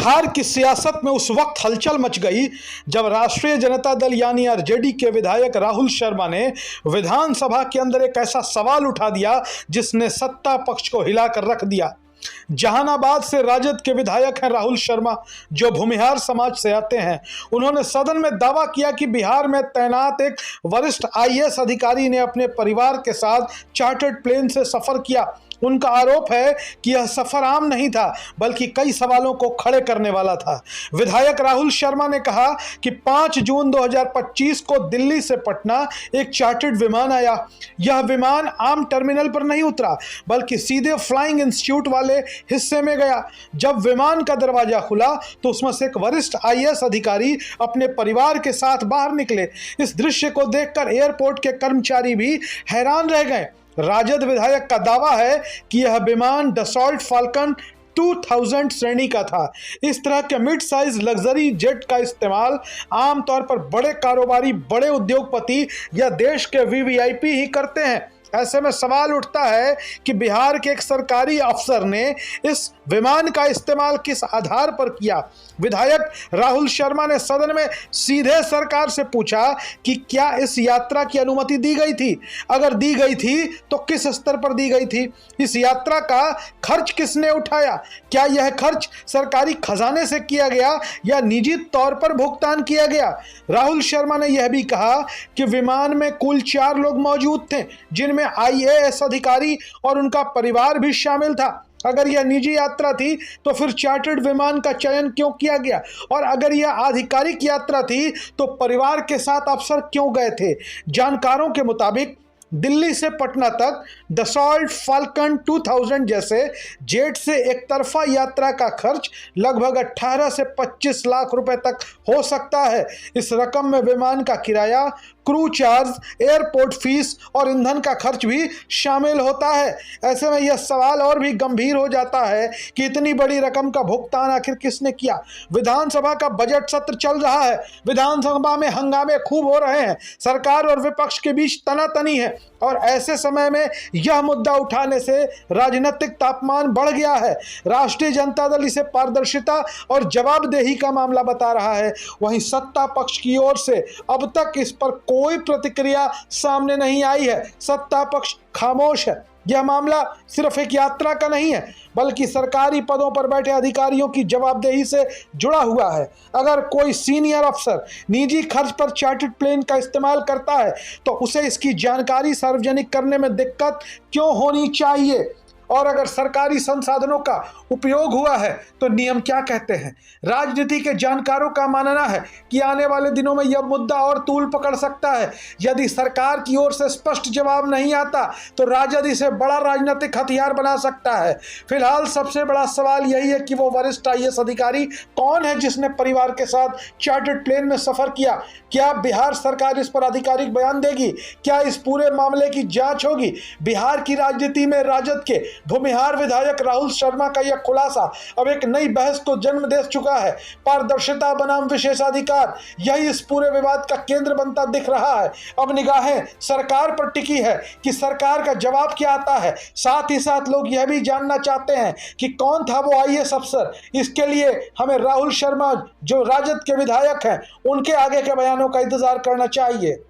बिहार की सियासत में उस वक्त हलचल मच गई जब राष्ट्रीय जनता दल यानी आरजेडी के विधायक राहुल शर्मा ने विधानसभा के अंदर एक ऐसा सवाल उठा दिया जिसने सत्ता पक्ष को हिलाकर रख दिया। जहानाबाद से राजद के विधायक हैं राहुल शर्मा, जो भूमिहार समाज से आते हैं। उन्होंने सदन में दावा किया कि बिहार में तैनात एक वरिष्ठ आईएएस अधिकारी ने अपने परिवार के साथ चार्टर्ड प्लेन से सफर किया। उनका आरोप है कि यह सफर आम नहीं था बल्कि कई सवालों को खड़े करने वाला था। विधायक राहुल शर्मा ने कहा कि 5 जून 2025 को दिल्ली से पटना एक चार्टर्ड विमान आया। यह विमान आम टर्मिनल पर नहीं उतरा बल्कि सीधे फ्लाइंग इंस्टीट्यूट वाले हिस्से में गया। जब विमान का दरवाजा खुला तो उसमें से एक वरिष्ठ आईएएस अधिकारी अपने परिवार के साथ बाहर निकले। इस दृश्य को देखकर एयरपोर्ट के कर्मचारी भी हैरान रह गए। राजद विधायक का दावा है कि यह विमान डसॉल्ट फाल्कन 2000 श्रेणी का था। इस तरह के मिड साइज लग्जरी जेट का इस्तेमाल आमतौर पर बड़े कारोबारी, बड़े उद्योगपति या देश के वीवीआईपी ही करते हैं। ऐसे में सवाल उठता है कि बिहार के एक सरकारी अफसर ने इस विमान का इस्तेमाल किस आधार पर किया। विधायक राहुल शर्मा ने सदन में सीधे सरकार से पूछा कि क्या इस यात्रा की अनुमति दी गई थी, अगर दी गई थी तो किस स्तर पर दी गई थी, इस यात्रा का खर्च किसने उठाया, क्या यह खर्च सरकारी खजाने से किया गया या निजी तौर पर भुगतान किया गया। राहुल शर्मा ने यह भी कहा कि विमान में कुल 4 लोग मौजूद थे जिनमें आईएएस अधिकारी और उनका परिवार भी शामिल था। अगर यह निजी यात्रा थी तो फिर चार्टर्ड विमान का चयन क्यों किया गया, और अगर यह आधिकारिक यात्रा थी तो परिवार के साथ अफसर क्यों गए थे। जानकारों के मुताबिक दिल्ली से पटना तक डसॉल्ट फाल्कन 2000 जैसे जेट से एक तरफा यात्रा का खर्च लगभग 18 से 25 लाख रुपए तक हो सकता है। इस रकम में विमान का किराया, क्रू चार्ज, एयरपोर्ट फीस और ईंधन का खर्च भी शामिल होता है। ऐसे में यह सवाल और भी गंभीर हो जाता है कि इतनी बड़ी रकम का भुगतान आखिर किसने किया। विधानसभा का बजट सत्र चल रहा है, विधानसभा में हंगामे खूब हो रहे हैं, सरकार और विपक्ष के बीच तनातनी है और ऐसे समय में यह मुद्दा उठाने से राजनीतिक तापमान बढ़ गया है। राष्ट्रीय जनता दल इसे पारदर्शिता और जवाबदेही का मामला बता रहा है। वहीं सत्ता पक्ष की ओर से अब तक इस पर कोई प्रतिक्रिया सामने नहीं आई है। सत्ता पक्ष खामोश है। यह मामला सिर्फ एक यात्रा का नहीं है बल्कि सरकारी पदों पर बैठे अधिकारियों की जवाबदेही से जुड़ा हुआ है। अगर कोई सीनियर अफसर निजी खर्च पर चार्टर्ड प्लेन का इस्तेमाल करता है तो उसे इसकी जानकारी सार्वजनिक करने में दिक्कत क्यों होनी चाहिए, और अगर सरकारी संसाधनों का उपयोग हुआ है तो नियम क्या कहते हैं। राजनीति के जानकारों का मानना है कि आने वाले दिनों में यह मुद्दा और तूल पकड़ सकता है। यदि सरकार की ओर से स्पष्ट जवाब नहीं आता तो राजद इसे बड़ा राजनीतिक हथियार बना सकता है। फिलहाल सबसे बड़ा सवाल यही है कि वो वरिष्ठ आईएएस अधिकारी कौन है जिसने परिवार के साथ चार्टर्ड प्लेन में सफर किया। क्या बिहार सरकार इस पर आधिकारिक बयान देगी? क्या इस पूरे मामले की जांच होगी? बिहार की राजनीति में राजद के भूमिहार विधायक राहुल शर्मा का यह खुलासा अब एक नई बहस को जन्म दे चुका है। पारदर्शिता बनाम विशेषाधिकार, यही इस पूरे विवाद का केंद्र बनता दिख रहा है। अब निगाहें सरकार पर टिकी है कि सरकार का जवाब क्या आता है। साथ ही साथ लोग यह भी जानना चाहते हैं कि कौन था वो आईएएस अफसर। इसके लिए हमें राहुल शर्मा जो राजद के विधायक हैं उनके आगे के बयानों का इंतजार करना चाहिए।